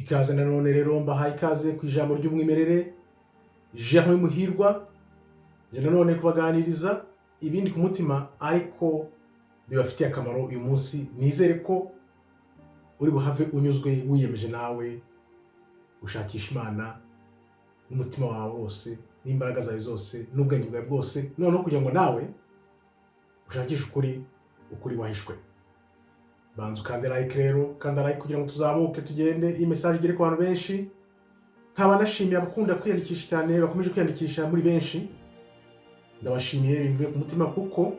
ikaze nanone rero mbahaye ikaze ku ijambo ry'umwimerere Germain Muhirwa nje nanone kubaganiriza ibindi ku mutima ariko bibafitiye akamaro uyu munsi. Nizere ko uri buhave unyuzwe wiyemeje nawe ushakisha Imana n'umutima wawe wose n'imbaraga zawe zose n'ubwenge bwawe bwose, noneho kugira ngo nawe ushakishe ukuri wahishwe. Banza ukande like rero, kanda like kugira ngo tuzamuke tugende iyi message igere ku bantu benshi. Nkaba nashimiye abakunda kwiyandikisha cyane, bakomeje kwiyandikisha muri benshi. Ndabashimiye bimvuye ku mutima kuko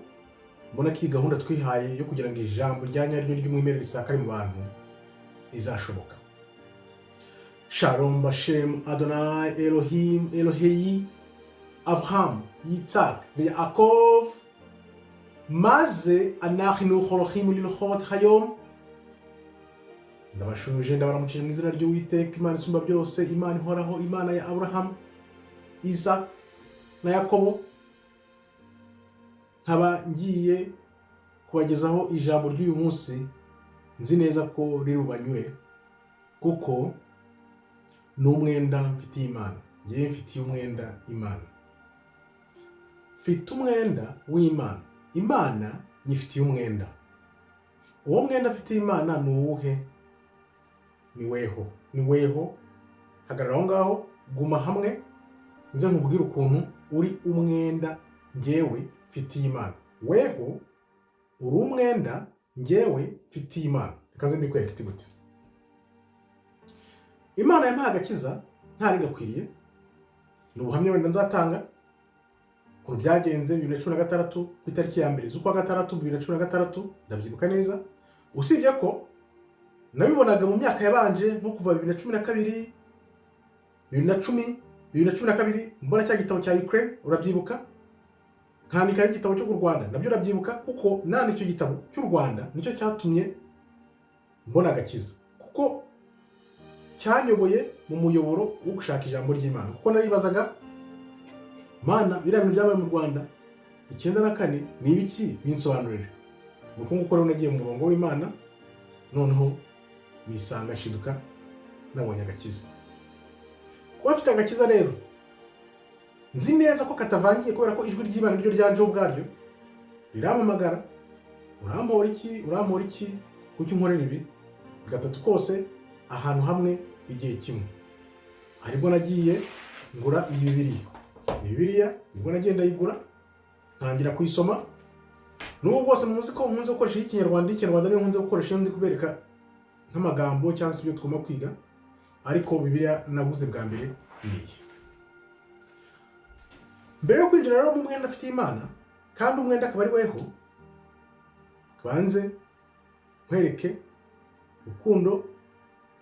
mbona ko iyi gahunda twihaye yo kugira ngo ijambo rya nyaryo ry'umwimerere risakare mu bantu izashoboka. Shalom Bashem Adonai Elohim Elohei Avraham Yitzhak Yaakov maze anachnu cholochim lilchot hayom. Ndabashuje ndabaramukije mu izina ry'Uwiteka Imana isumba byose, Imana ihoraho, Imana ya Abraham, Isaac na Yakobo. Nkaba ngiye kubagezaho ijambo ry'uyu munsi, nzi neza ko riri bubanyure kuko ni umwenda mfitiye Imana. Ngiye mfitiye umwenda Imana, mfite umwenda w'Imana. Imana nyifitiye umwenda. Uwo mwenda mfitiye Imana ni uwuhe? Ni weho. Hagarara aho ngaho, guma hamwe nze nkubwire ukuntu uri umwenda ngewe mfitiye Imana. Weho uri umwenda ngewe mfitiye Imana. Reka nze mbikwereke iti gute. Imana yampaye agakiza ntari gakwiriye. Ni ubuhamya wenda nzatanga ukuntu byagenze 2016 ku itariki ya mbere z'ukwa gatandatu 2016. Ndabyibuka neza, usibye ko nabibonaga mu myaka yabanje nko kuva 2012 2010 2012 mbona cya gitabo cya Ukraine, urabyibuka? Nkandika igitabo cyo ku Rwanda, nabyo urabyibuka kuko nani icyo gitabo cy'u Rwanda nicyo cyatumye mbona agakiza, kuko cyanyoboye mu muyoboro wo gushaka ijambo ry'Imana. Kuko naribazaga, Mana, biriya bintu byabaye mu Rwanda 94 ni ibiki? Binsobanurire. Nuko nguko rero nagiye mu murongo w'Imana, noneho nisanga shiduka nabonye agakiza. Kuba mfite agakiza rero, nzi neza ko katavangiye, kubera ko ijwi ry'Imana ryo ryanje ubwaryo rirampamagara. Urampora iki kuki unkorera ibi? Gatatu kose ahantu hamwe igihe kimwe. Aribwo nagiye ngura iyi Bibiliya, nibwo nagenda yigura ntangira kuyisoma. N'ubu bwose muzi ko nkunze gukoresha Ikinyarwanda niyo nkunze gukoresha iyo ndi kubereka nk'amagambo cyangwa se ibyo tugomba kwiga, ariko Bibiliya naguze bwa mbere niyi. Mbere yo kwinjira rero mu mwenda afite Imana, kandi umwenda akaba ari weho, banze nkwereke urukundo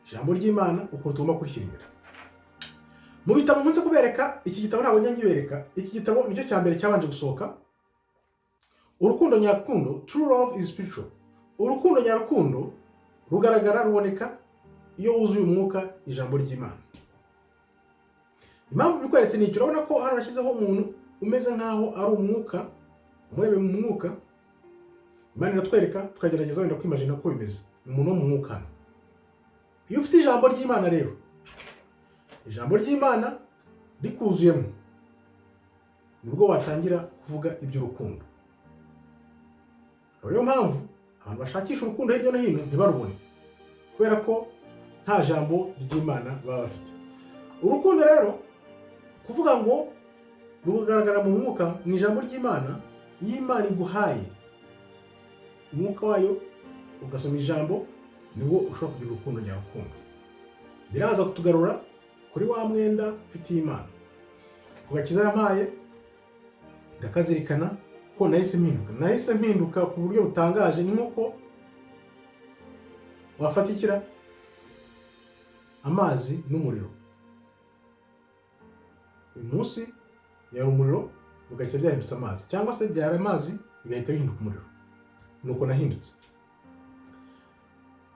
ijambo ry'Imana uko tugomba kurishyira imbere. Mu bitabo nkunze kubereka, iki gitabo ntabwo njya ngibereka. Iki gitabo nicyo cya mbere cyabanje gusohoka. Urukundo nyarukundo, true love is spiritual. Urukundo nyarukundo rugaragara, ruboneka iyo wuzuye umwuka, ijambo ry'Imana. Impamvu bikweretse ni icyo, urabona ko hano nashyizeho umuntu umeze nkaho ari umwuka, umurebe mu mwuka. Imana iratwereka, tukagerageza wenda kwimagina ko bimeze. Ni umuntu wo mu mwuka. Iyo ufite ijambo ry'Imana rero, ijambo ry'Imana rikuzuyemo, nibwo watangira kuvuga iby'urukundo. Ariyo mpamvu abantu bashakisha urukundo hirya no hino ntibarubone, kubera ko nta jambo ry'Imana baba bafite. Urukundo rero kuvuga ngo rugaragara mu mwuka, mu ijambo ry'Imana. Iyo Imana iguhaye umwuka wayo ugasoma ijambo, nibwo ushobora kugira urukundo nyarukundo. Biraza kutugarura kuri wa mwenda mfitiye Imana. Ku gakiza yampaye ndakazirikana ko nahise mpinduka ku buryo butangaje. Ni nk'uko wafatikira amazi n'umuriro. Uyu munsi yari umuriro ugahita byahindutse amazi, cyangwa se byari amazi bigahita bihinduka umuriro. Nuko nahindutse.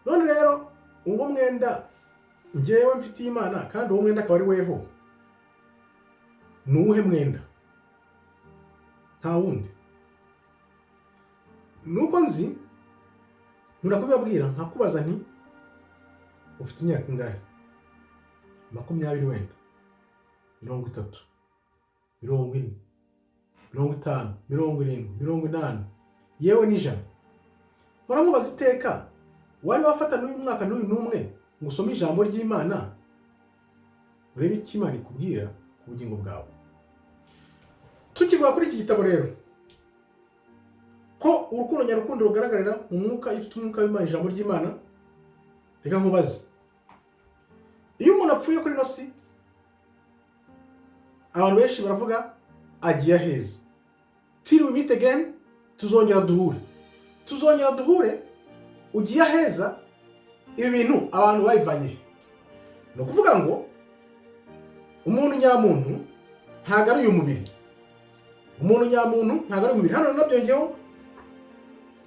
None rero uwo mwenda ngewe mfitiye Imana, kandi uwo mwenda akaba ari weho, ni uwuhe mwenda? Nta wundi. Nuko nzi, nturakubibabwira nkakubaza nti ufite imyaka ingahe? 20 wenda 30 40 50 70 80 yewe n'ijana. Muramubaza iteka, wari wafata n'uyu mwaka n'uyu n'umwe ngo usome ijambo ry'Imana urebe icyo Imana ikubwira ku bugingo bwawe. Tukivuga kuri iki gitabo rero ko urukundo nyarukundo rugaragarira mu mwuka, ifite umwuka w'Imana, ijambo ry'Imana. Reka nkubaze, iyo umuntu apfuye kuri ino si, abantu benshi baravuga agiye aheza, till we meet again, tuzongera duhure. Ugiye aheza, ibi bintu abantu bayivanye. No kuvuga ngo umuntu nyamuntu ntago ari uyu mubiri. Umuntu nyamuntu ntago ari umubiri. Hano nabyongeho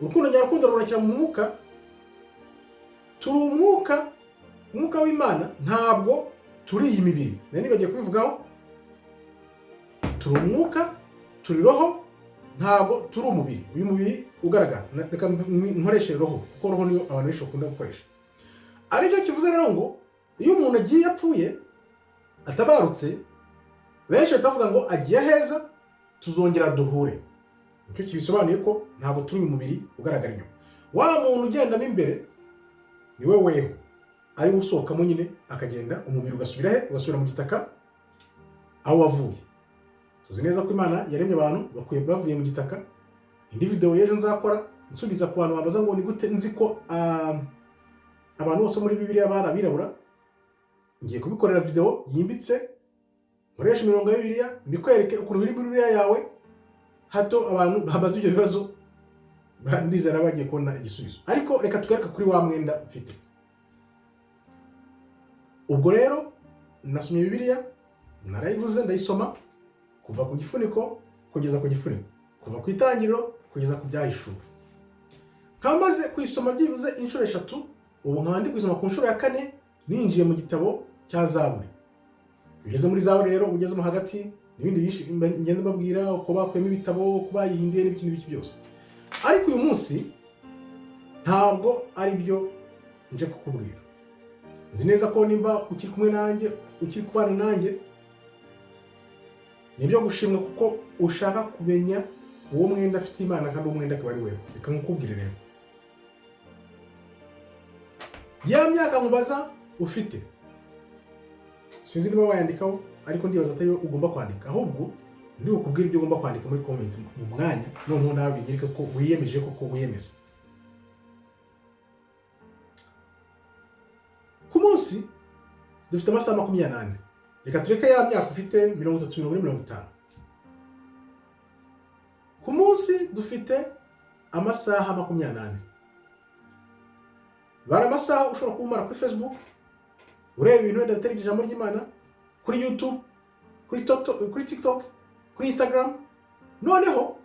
urukundo nyarukundo rubonekera mu mwuka. Turi umwuka w'Imana, ntabwo turi iyi mibiri. Nani bagiye kubivugaho. Turi umwuka, turi roho, ntabwo turi umubiri. Uyu mubiri ugaragara. Reka nkoreshe roho, kuko roho niyo abantu benshi bakunda gukoresha. Aricyo kivuze rero ngo iyo umuntu agiye apfuye atabarutse, benshi batavuga ngo agiye aheza, tuzongera duhure. Nicyo kibisobanuye ko ntabwo turi umubiri ugaragara inyuma. Wa muntu ugendamo imbere niwe weho, ari usohokamo nyine akagenda, umubiri ugasubira he? Ugasubira mu gitaka aho wavuye. Tuzi neza ko Imana yaremye abantu bavuye mu gitaka. Indi video y'ejo nzakora nsubiza ku bantu bambaza ngo ni gute nzi ko abantu bose muri Bibiliya bari abirabura. Ngiye kubikorera video yimbitse, nkoresha imirongo ya Bibiliya, mbikwereke ukuntu biri muri Bibiliya yawe, hato abantu babaza ibyo bibazo ndizera bagiye kubona igisubizo. Ariko reka tugaruke kuri wa mwenda mfite. Ubwo rero nasomye Bibiliya, narayivuze ndayisoma kuva ku gifuniko kugeza ku gifuniko, kuva ku itangiriro kugeza ku byahishuwe. Kamaze kuyisoma byibuze inshuro 3, ubu nkaba ndi kuyisoma ku nshuro ya 4, ninjiye mu gitabo cya Zaburi. Ugeze muri Zaburi rero ugezemo hagati, n'ibindi bishi ngenda mbabwira uko bakuyemo ibitabo, uko bayihinduye n'ibindi biki byose. Ariko uyu munsi ntabwo ari byo nje kukubwira. Nzi neza ko nimba ukiri kumwe nanjye, ukiri kubana nanjye, nibyo gushimwa kuko ushaka kumenya uwo mwenda afite Imana kandi uwo mwenda akaba ari wewe. Reka nkukubwire rero, ya myaka mubaza ufite, sinzi niba wayandikaho, ariko ndibaza atari ugomba kwandika, ahubwo ndi bukubwire ibyo ugomba kwandika muri comment mu mwanya, noneho nawe bigirike ko wiyemeje koko wiyemeza. Ku munsi dufite amasaha 28. Reka tureke ya myaka ufite 30, 40, 50. Ku munsi dufite amasaha 28. Bara amasaha ushobora kumara kuri Facebook ureba ibintu wenda bitari ijambo ry'Imana, kuri YouTube, kuri TikTok, kuri Instagram. Noneho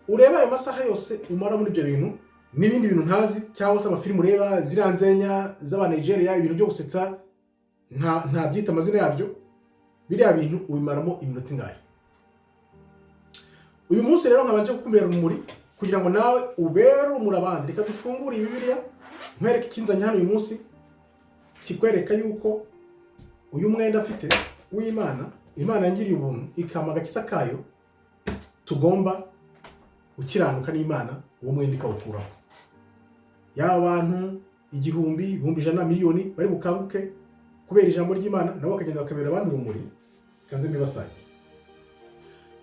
ureba ayo masaha yose umara muri ibyo bintu n'ibindi bintu ntazi, cyangwa se amafilmu ureba ziranzenya z'aba Nigeria, ibintu byo gusetsa nta byita amazina yabyo. Biriya bintu ubimaramo iminota ingahe? Uyu munsi rero nkabanje kukumera umuri kugira ngo nawe ubere umurabandi. Reka dufungure Bibiliya, nkwereke ikinzanya hano uyu munsi, kikwereka yuko uyu mwenda afite w'Imana, Imana yangiriye ubuntu ikama agakiza kayo, tugomba gukiranuka n'Imana, uwo mwenda ikawukuraho. Yaba abantu 1000, 100, miliyoni bari bukanguke kubera ijambo ry'Imana, nabo bakagenda bakabera abandi urumuri. Kanze mbibasagiza.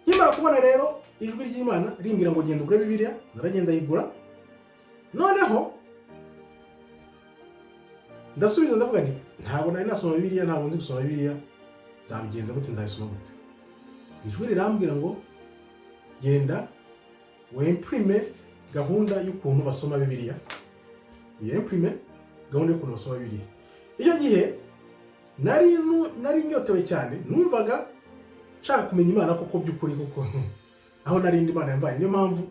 Nyamara kubona rero ijwi ry'Imana rimbwira ngo genda ugure Bibiliya, naragenda yigura. Noneho ndasubiza ndavuga nti ntabwo nari nasoma Bibiliya, ntabwo nzi gusoma Bibiliya, nzabigenza gute, nzayisoma gute? Ijwi rirambwira ngo genda wimprime gahunda y'ukuntu basoma Bibiliya. Wimprime gahunda y'ukuntu basoma Bibiliya. Iyo gihe nari nyotewe cyane, numvaga nshaka kumenya Imana koko by'ukuri, koko aho narindi Imana yambaye. Niyo mpamvu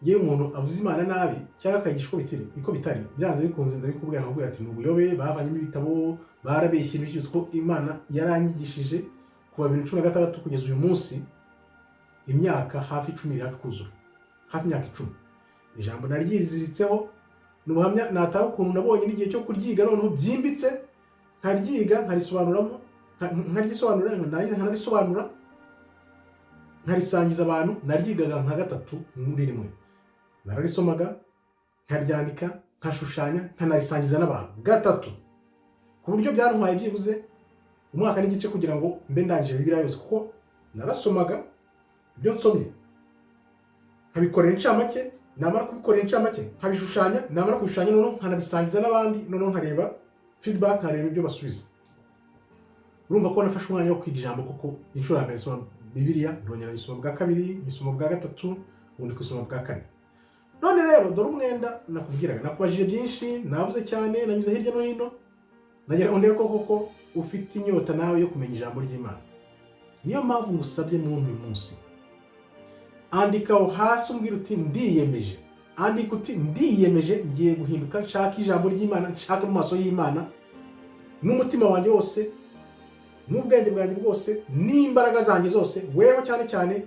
yewe umuntu avuze Imana nabi cyangwa akayigisha uko bitari, byanze bikunze ndabikubwira ahubwo ati n'ubuyobe, bavanyemo ibitabo, barabeshye ibiki. Ko Imana yaranyigishije kuva 2016 kugeza uyu munsi, imyaka hafi 10 hafi kuzura, hafi imyaka 10. Ijambo naryiziritseho n'ubuhamya nataho ukuntu nabonye n'igihe cyo kuryiga noneho byimbitse, nkaryiga nkarisobanuramo nkarisobanura nkarisobanura nkarisangiza abantu. Naryigaga nka gatatu muri rimwe, nararisomaga nkaryandika nkashushanya nkanarisangiza n'abantu gatatu, ku buryo byantwaye byibuze umwaka n'igice kugira ngo mbe ndangije Bibiliya yose, kuko narasomaga ibyo nsomye nkabikorera incamake, namara kubikorera incamake nkabishushanya, namara kubishushanya noneho nkanabisangiza n'abandi, noneho nkareba feedback, nkareba ibyo basubiza. Urumva ko nafashe umwanya wo kwiga ijambo, kuko inshuro ya mbere nsoma Bibiliya, ndongera nyisoma bwa kabiri, nyisoma bwa gatatu, ubundi kwisoma bwa kane. None rero dore umwenda nakubwiraga, nakubajije byinshi, navuze cyane, nanyuze hirya no hino, nagira ngo ndebe koko ufite inyota nawe yo kumenya ijambo ry'Imana. Niyo mpamvu ngusabye muntu uyu munsi, andikaho hasi umbwira uti ndiyemeje. Andika uti ndiyemeje ngiye guhinduka, nshaka ijambo ry'Imana, nshaka mu maso y'Imana n'umutima wanjye wose, n'ubwenge bwanjye bwose, n'imbaraga zanjye zose. Wewe cyane cyane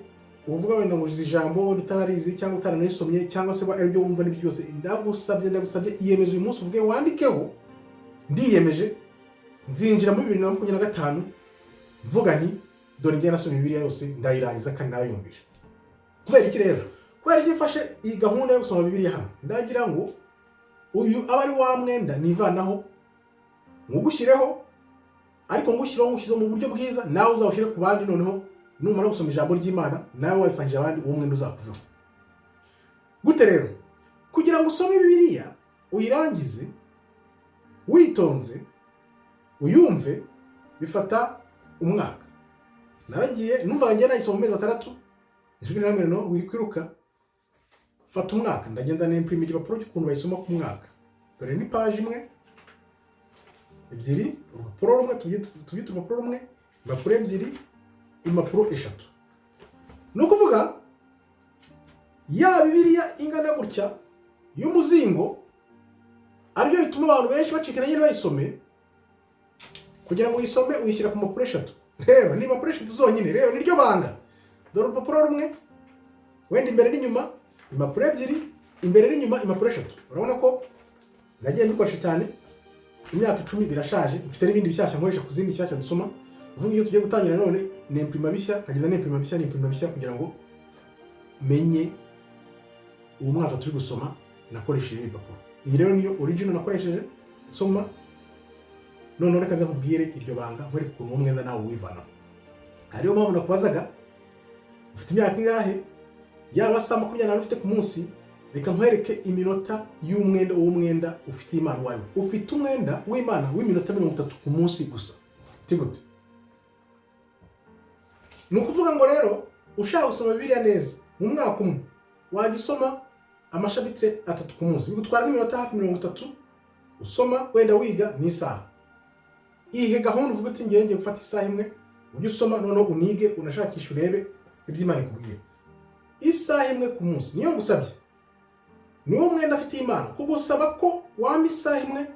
uvuga wenda ngo uzi ijambo utararizi cyangwa utaranayisomye, cyangwa se ibyo wumva n'ibyo byose, ndagusabye iyemeze uyu munsi, uvuge wandikeho ndiyemeje nzinjira muri 2025 mvuga nti dore ngiye nasoma Bibiliya yose ndayirangiza kandi narayumvisha. Kubera iki rero? Kubera iki mfashe iyi gahunda yo gusoma Bibiliya hano? Ndagira ngo uyu aba ari wa mwenda nivanaho ngugushyireho, ariko ngushyizeho mu buryo bwiza, nawe uzawushyire ku bandi. Noneho numara gusoma ijambo ry'Imana, nawe wasangije abandi, uwo mwenda uzakuvaho. Gute rero? Kugira ngo usome Bibiliya uyirangize witonze, uyumve, bifata umwaka. Naragiye numva ngiye nayisoma mu mezi 6, ijwi namwe no wikwiruka, fata umwaka. Ndagenda n'imprime igipapuro cy'ukuntu bayisoma ku mwaka. Dore ni page imwe, ebyiri, urupapuro rumwe, tubyita urupapuro rumwe, impapuro ebyiri, impapuro 3. No kuvuga ya Bibiliya ingana gutya y'umuzingo, aribyo bituma abantu benshi bacikana nyine bayisome. Kugira ngo uyisome uyishyira ku mpapuro 3. Reba ni impapuro 3 zonyine, rero niryo banga. Dore urupapuro rumwe, wenda imbere n'inyuma, impapuro ebyiri, imbere n'inyuma, impapuro 3. Urabona ko nagiye mbikoresha cyane, imyaka 10 birashaje, mfite n'ibindi bishyashya nkoresha ku zindi bishyashya dusoma. Uvuga iyo tugiye gutangira none ni imprima bishya, nkagenda n'imprima bishya kugira ngo menye uwo mwaka turi gusoma nakoresheje ibipapuro. Iyi rero niyo original nakoresheje soma. None reka nze nkubwire iryo banga, nkwereke ukuntu umwenda nawe wivanaho. Hariyo mpamvu nakubazaga ufite imyaka ingahe, yaba saa 24 ufite ku munsi. Reka nkwereke iminota y'umwenda, uwo mwenda ufite Imana wawe. Ufite umwenda w'Imana w'iminota 30 ku munsi gusa. Tigute nukuvuga ngo rero ushaka gusoma Bibiliya neza mu mwaka umwe, wagisoma amashapitre 3 ku munsi, bigutwara iminota hafi 30 usoma, wenda wiga ni isaha. Ihe gahunda uvuga uti ngiye gufata isaha imwe, ujye usoma, noneho unige, unashakisha urebe iby'Imana ikubwiye. Isaha imwe ku munsi niyo ngusabye. Niwo mwenda afite Imana, kugusaba ko wama isaha imwe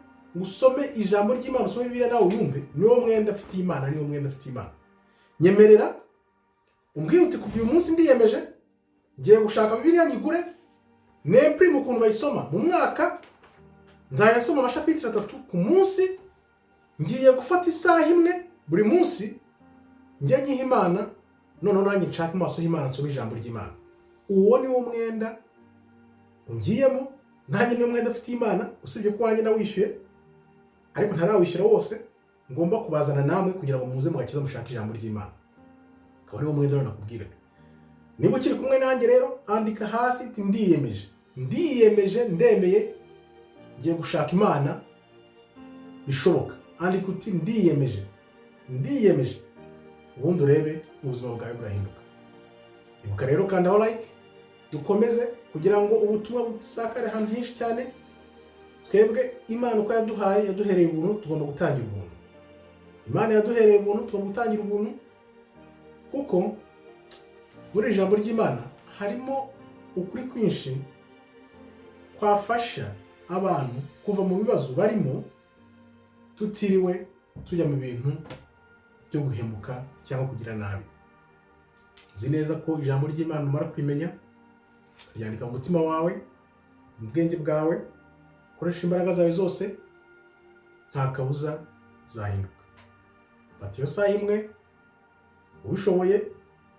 usome ijambo ry'Imana, usome Bibiliya nawe uyumve. Niwo mwenda afite Imana, niwo mwenda afite Imana. Nyemerera umbwire uti kuva uyu munsi ndiyemeje ngiye gushaka Bibiliya nyigure, n'imprime ukuntu bayisoma mu mwaka, nzayasoma amashapitre 3 ku munsi. Ngiye gufata isaha imwe buri munsi, ngiye nyiha Imana, noneho nanjye nshaka amaso y'Imana, nsome ijambo ry'Imana. Uwo ni wo mwenda ngiyemo, nanjye niwo mwenda afite Imana, usibye ko wanjye nawishyuye, ariko ntarawishyura wose. Ngomba kubazana namwe kugira ngo muze mugakiza mushaka ijambo ry'Imana. Akaba ari wo mwenda nakubwiraga. Niba ukiri kumwe nanjye rero, andika hasi iti ndiyemeje, ndemeye, ngiye gushaka Imana bishoboka. Andika uti ndiyemeje, ubundi urebe ubuzima bwawe burahinduka. Ibuka rero kanda aho like, dukomeze kugira ngo ubutumwa busakare ahantu henshi cyane. Twebwe Imana uko yaduhereye ubuntu, tugomba gutangira ubuntu. Imana yaduhereye ubuntu, tugomba gutangira ubuntu, kuko muri ijambo ry'Imana harimo ukuri kwinshi kwafasha abantu kuva mu bibazo barimo, tutiriwe tujya mu bintu byo guhemuka cyangwa kugira nabi. Nzi neza ko ijambo ry'Imana umara kwimenya, ukaryandika mu mutima wawe, mu bwenge bwawe, ukoresha imbaraga zawe zose, nta kabuza uzahinduka. Fata iyo saha imwe, ubishoboye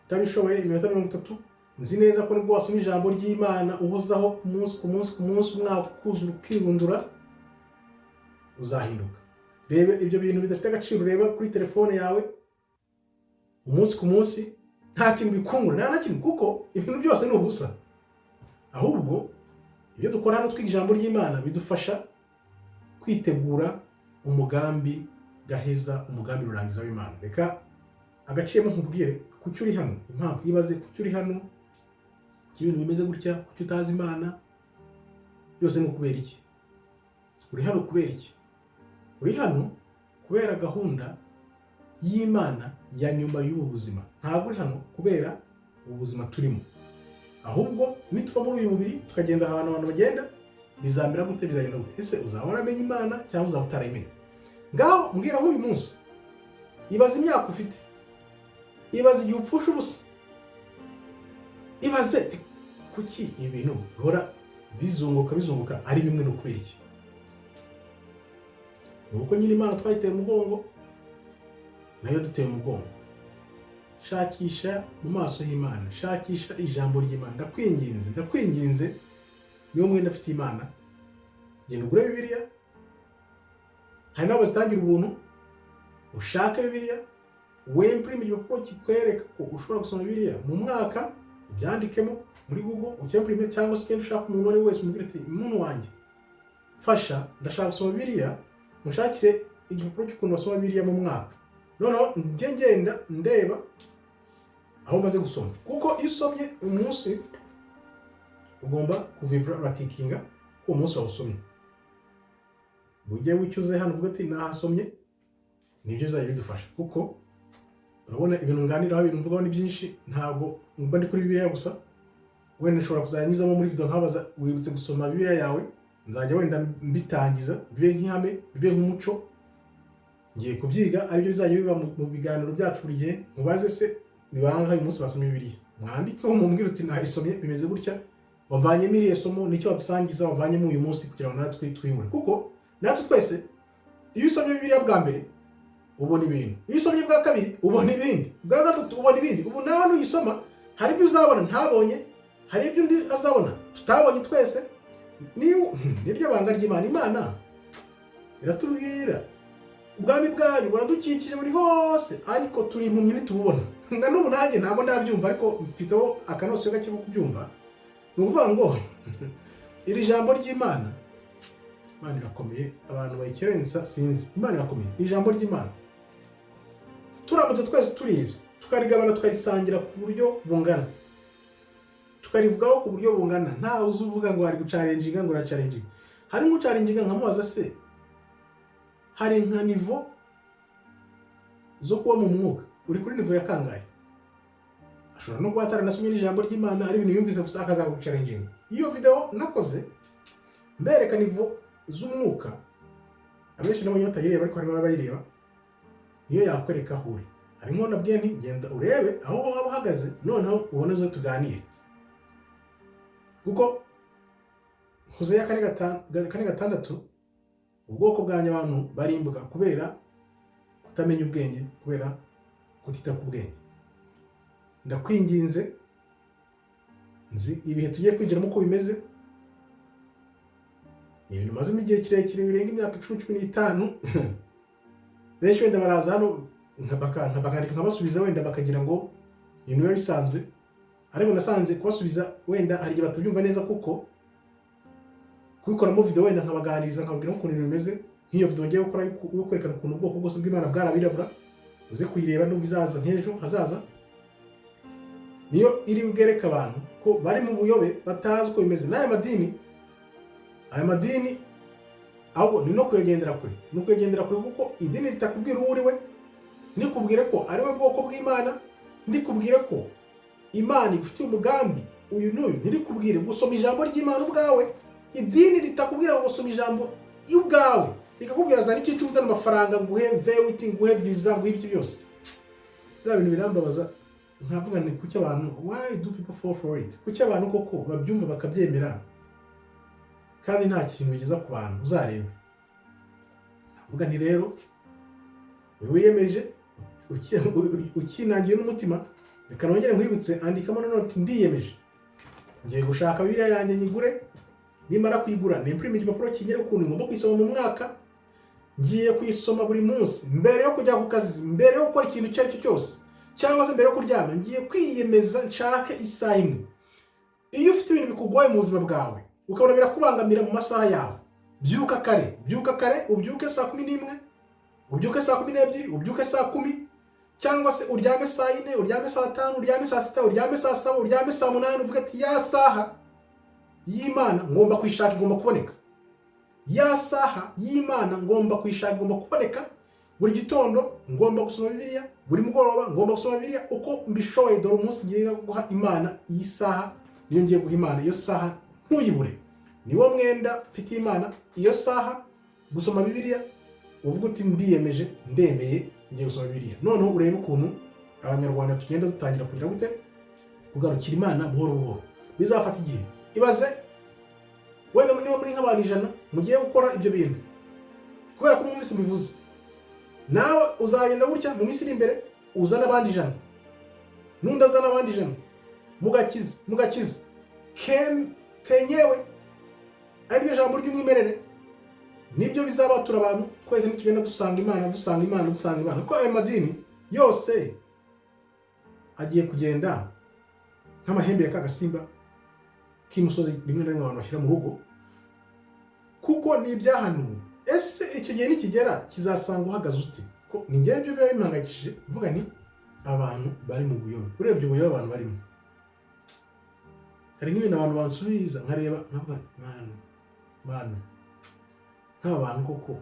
utabishoboye iminota 30, nzi neza ko nibwo wasoma ijambo ry'Imana uhozaho ku munsi umwaka ukuzura ukirundura, uzahinduka. Rebe ibyo bintu bidafite agaciro ureba kuri telefone yawe umunsi ku munsi, nta kintu bikungura, nta na kimwe, kuko ibintu byose ni ubusa. Ahubwo ibyo dukora hano twiga ijambo ry'Imana bidufasha kwitegura umugambi gaheza, umugambi rurangiza w'Imana. Reka agaciyemo nkubwire kuki uri hano, impamvu ibaze kuki uri hano, kuki ibintu bimeze gutya, kuki utazi Imana, byose ni ukubera iki? Uri hano kubera iki? Uri hano kubera gahunda y'Imana ya nyuma y'ubu buzima. Ntabwo uri hano kubera ubuzima turimo. Ahubwo nituva muri uyu mubiri tukagenda ahantu abantu bagenda, bizamera gute, bizagenda gute? Ese uzaba waramenye Imana cyangwa uzaba utarayimenya? Ngaho mbwira nk'uyu munsi, ibaze imyaka ufite, ibaze igihe upfusha ubusa, ibaze kuki ibintu bihora bizunguka ari bimwe, no kubera iki? Nuko nyine Imana twayiteye umugongo, nayo duteye umugongo. Shakisha mu maso y'Imana, shakisha ijambo ry'Imana. Ndakwinginze niyo mwenda afite Imana, genda ugure Bibiliya. Hari n'abo zitangira ubuntu, ushake Bibiliya, wemprime igipapuro kikwereka ko ushobora gusoma Bibiliya mu mwaka, ubyandikemo muri Google, ukemprime, cyangwa se ugende ushaka umuntu wari wese umubwire ati umuntu wanjye fasha, ndashaka gusoma Bibiliya, mushakire igipapuro cy'ukuntu wasoma Bibiliya mu mwaka. Noneho ngenda ndeba aho maze gusoma, kuko iyo usomye umunsi ugomba kuvivura ratikinga ko umunsi wawusomye. Bugiye wicyuze hano uvuga ati nahasomye, nibyo bizajya bidufasha, kuko urabona ibintu nganiraho, ibintu mvugaho ni byinshi, ntabwo mba ndi kuri Bibiliya gusa. Wenda nshobora kuzanyuzamo muri video nkabaza wibutse gusoma Bibiliya yawe, nzajya wenda mbitangiza bibe nk'ihame, bibe nk'umuco, ngiye kubyiga, aribyo bizajya biba mu biganiro byacu buri gihe. Mubaze se nibanga uyu munsi basoma Bibiliya, mwandikeho mumbwire uti nahisomye bimeze gutya, wavanyemo iriya somo, nicyo wadusangiza wavanyemo uyu munsi, kugira ngo natwe twiyungure. Kuko natwe twese iyo usomye Bibiliya bwa mbere ubona ibintu, iyo usomye bwa kabiri ubona ibindi, bwa gatatu ubona ibindi. Ubu nawe nuyisoma hari ibyo uzabona ntabonye, hari ibyo undi azabona tutabonye twese. Niryo banga ry'Imana. Imana iratubwira ubwami bwayo buradukikije buri hose, ariko turi impumyi ntitububona. Na n'ubu nanjye ntabwo ndabyumva, ariko mfiteho akanosiyo gake ko kubyumva. Ni ukuvuga ngo iri jambo ry'Imana, Imana irakomeye, abantu bayikerensa sinzi. Imana irakomeye, ijambo ry'Imana turamutse twese turizi, tukarigabana, tukarisangira ku buryo bungana, tukarivugaho ku buryo bungana, nta uzuvuga ngo ari gucarenjinga, ngo uracarenjinga. Hari nk'ucarenjinga nkamubaza se hari nka nivo zo kuba mu mwuka, uri kuri nivo ya kangahe? Ashobora no kuba ataranasomye n'ijambo ry'Imana, ari ibintu yumvise gusa akaza gucarenjinga. Iyo video nakoze mbereka nivo z'umwuka, abenshi nabo batayireba, ariko hari abayireba, niyo yakwereka aho uri. Harimo nabwiye nti genda urebe aho waba uhagaze, noneho ubone zo tuganire. Kuko Hoseya 4:6, ubwoko bwanjye abantu barimbuka kubera kutamenya ubwenge, kubera kutita ku bwenge. Ndakwinginze, nzi ibihe tugiye kwinjiramo uko bimeze, ibintu mazemo igihe kirekire birenga imyaka 10-15. Benshi wenda baraza hano bakandika nkabasubiza, wenda bakagira ngo ibintu biba bisanzwe, ariko nasanze kubasubiza wenda hari igihe batabyumva neza, kuko kubikoramo video wenda nkabaganiriza, nkababwira ukuntu ibintu bimeze. Nk'iyo video ngiye gukora yo kwerekana ukuntu ubwoko bwose bw'Imana bwarabirabura, uze kuyireba n'ubizaza nk'ejo hazaza, niyo iri bwereka abantu ko bari mu buyobe, batazi uko bimeze. N'aya madini ahubwo ni no kuyagendera kure, ni ukuyagendera kure, kuko idini ritakubwira uwo uri we, ntikubwire ko ari we bwoko bw'Imana, ntikubwire ko Imana igufitiye umugambi uyu n'uyu, ntirikubwire gusoma ijambo ry'Imana ubwawe. Idini ritakubwira ngo gusoma ijambo ubwawe, rikakubwira zana iki cyuzana amafaranga, nguhe vewiti, nguhe visa, nguhe ibyo byose. Bya bintu birambabaza, nkavuga ni kuki abantu, why do people fall for it? Kuki abantu koko babyumva bakabyemera kandi nta kintu bigeza ku bantu? Uzarebe. Navuga nti rero wiyemeje ukinangiye n'umutima, reka nongere nkwibutse, andikamo nanone ati ndiyemeje ngiye gushaka Bibiliya yanjye nyigure, nimara kuyigura nimprime igipapuro kinyere ukuntu ngomba kuyisoma mu mwaka, ngiye kuyisoma buri munsi mbere yo kujya ku kazi, mbere yo gukora ikintu icyo ari cyo cyose, cyangwa se mbere yo kuryama, ngiye kwiyemeza nshake isaha imwe. Iyo ufite ibintu bikugoye mu buzima bwawe ukabona birakubangamira mu masaha yawe, byuka kare, ubyuke saa 11, ubyuke saa 12, ubyuke saa 10, cyangwa se uryame saa 4, uryame saa 5, uryame saa 6, uryame saa 7, uryame saa 8, uvuga ati ya saha y'Imana ngomba kwishaka, igomba kuboneka. Ya saha y'Imana ngomba kwishaka, igomba kuboneka. Buri gitondo ngomba gusoma Bibiliya, buri mugoroba ngomba gusoma Bibiliya uko mbishoboye. Dore umunsi ngiye guha Imana iyi saha, niyo ngiye guha Imana. Iyo saha ntuyibure, niwo mwenda mfite Imana. Iyo saha gusoma Bibiliya, uvuga uti ndiyemeje, ndemeye, ngiye gusoma Bibiliya. Noneho urebe ukuntu abanyarwanda tugenda dutangira kugira gute kugarukira Imana buhoro buhoro. Bizafata igihe. Ibaze wenda niba muri nk'abantu 100 mugiye gukora ibyo bintu, kubera ko mwumvise bivuze, nawe uzagenda gutya mu minsi iri imbere uzana abandi 100, nundi azana abandi 100, mugakiza kenyewe ari ryo jambo ry'umwimerere. Nibyo bizabatura abantu twese nitugenda dusanga Imana, kuko ayo madini yose agiye kugenda nk'amahembe ya kagasimba k'imusozi rimwe na rimwe abantu bashyira mu rugo, kuko ni ibyahanuwe. Ese icyo gihe nikigera kizasanga uhagaze ute? Ko ni njye byo biba bimpangayikishije, mvuga ni abantu bari mu buyobe. Urebye ubuyobe abantu barimo, hari nk'ibintu abantu bansubiza nkareba nkavuga ati Mana, nk'aba bantu koko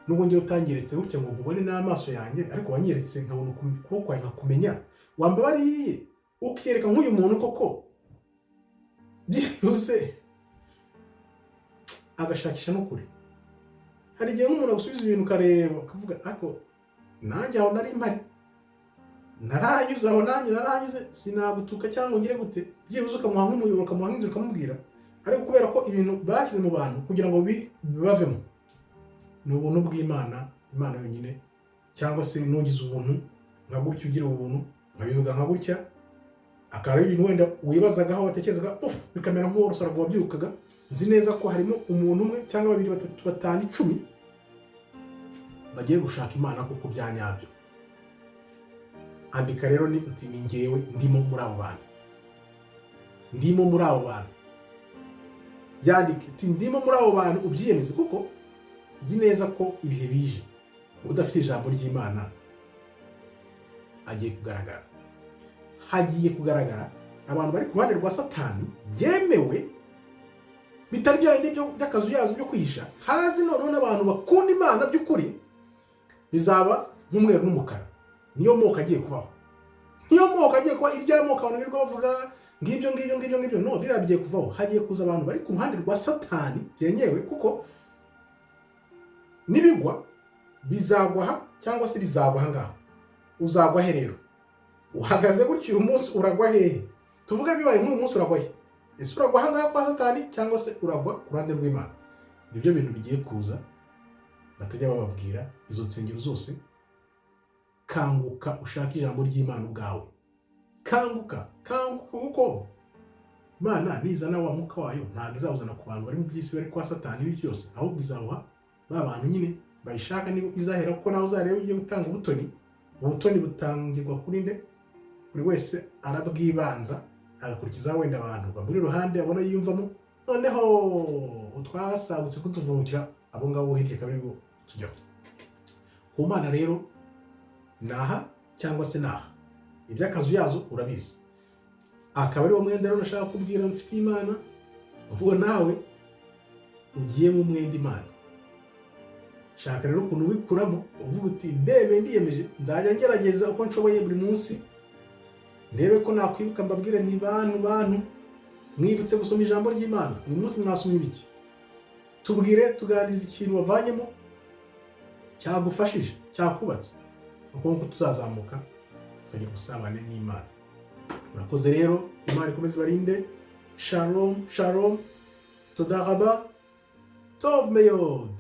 nubwo ngiye utangiritse gutya ngo nkubone n'amaso yanjye, ariko wanyeretse nkabona ukuboko kwawe nkakumenya, wambabariye ukiyereka nk'uyu muntu koko byihuse agashakisha no kure. Hari igihe nk'umuntu agusubiza ibintu ukareba ukavuga ariko nanjye aho nari mpari, naranyuze aho, nanjye naranyuze, sinagutuka cyangwa ngire gute, byibuze ukamuha nk'umuyoboro, ukamuha nk'inzira, ukamubwira. Ariko kubera ko ibintu bashyize mu bantu kugira ngo bibavemo, ni ubuntu bw'Imana, Imana yonyine, cyangwa se nugize ubuntu nka gutya, ugira ubuntu nkabivuga nka gutya, akaba ibintu wenda wibazagaho watekerezaga bikamera nk'uworosora ngo wabyukaga. Nzi neza ko harimo umuntu umwe cyangwa 2, 3, 5, 10 bagiye gushaka Imana kuko byanyabyo. Andika rero ni uti ni ngewe ndimo muri abo bantu, byandike uti ndimo muri abo bantu, ubyiyemeze, kuko nzi neza ko ibihe bije udafite ijambo ry'Imana hagiye kugaragara abantu bari ku ruhande rwa Satani byemewe, bitari bya bindi by'akazu yazo byo kwihisha. Hazi noneho n'abantu bakunda Imana by'ukuri, bizaba nk'umweru n'umukara. Niyo moko agiye kubaho, iby'amoko abantu birirwa bavuga ngibyo, no, birabigiye kuvaho. Hagiye kuza abantu bari ku ruhande rwa Satani byenyewe, kuko nibigwa bizagwa aha cyangwa se bizagwa aha ngaha. Uzagwa he rero? Uhagaze gutyo uyu munsi uragwa hehe? Tuvuga bibaye nk'uyu munsi uragwa he? Ese uragwa aha ngaha kwa Satani cyangwa se uragwa ku ruhande rw'Imana? Nibyo bintu bigiye kuza batajya bababwira izo nsengero zose. Kanguka ushaka ijambo ry'Imana ubwawe, kanguka, kuko Imana nizana wa mwuka wayo ntabwo izawuzana ku bantu bari mu by'isi bari kwa Satani n'ibyo byose, ahubwo izawuha ba bantu nyine bayishaka. Niba izahera kuko nawe uzareba ugiye gutanga ubutoni butangirwa kuri nde? Buri wese arabwibanza agakurikiza wenda abantu bamuri iruhande abona yiyumvamo, noneho utwasabutse kutuvungukira abo ngabo hirya kabiri bo tujyaho. Ku Mana rero naha cyangwa se naha, iby'akazu yazo urabizi, akaba ari wo mwenda rero nashaka kubwira mfite Imana. Ubwo nawe ugiye mu mwenda Imana, shaka rero ukuntu wikuramo, uvuga uti ndiyemeje, nzajya ngerageza uko nshoboye buri munsi, ndebe ko nakwibuka mbabwire ni bantu mwibutse gusoma ijambo ry'Imana. Uyu munsi mwasomye ibiki? Tubwire, tuganirize ikintu wavanyemo cyagufashije, cyakubatse, uko tuzazamuka tukajya gusabana n'Imana. Murakoze rero, Imana ikomeze barinde. Shalom, toda raba, tov meyod.